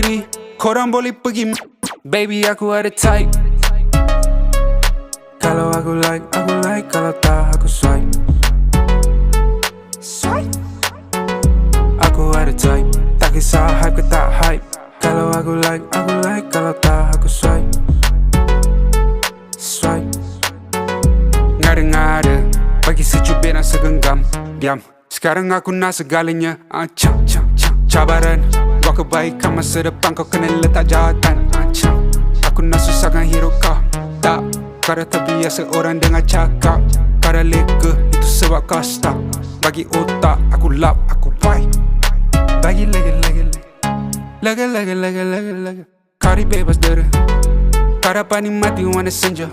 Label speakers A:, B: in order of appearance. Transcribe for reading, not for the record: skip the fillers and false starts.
A: diri, korang boleh pergi. Baby aku ada type. Kalau aku like, kalau tak aku swipe. Aku ada type, tak kisah hype ke tak hype. Kalau aku like, kalau tak aku swipe. Ngada-ngada, bagi secubit dan segenggam. Diam, sekarang aku nak segalanya. Cabaran, buat kebaikan masa depan. Kau kena letak jawatan. Aku nak susahkan hidup kau. Tak, kau dah terbiasa orang dengar cakap. Kau dah lega, itu sebab kau stuck. Bagi otak, aku lap, aku buy. Bagi lagi. Kau dibebas dera. Kau dapat nikmati wanna senja.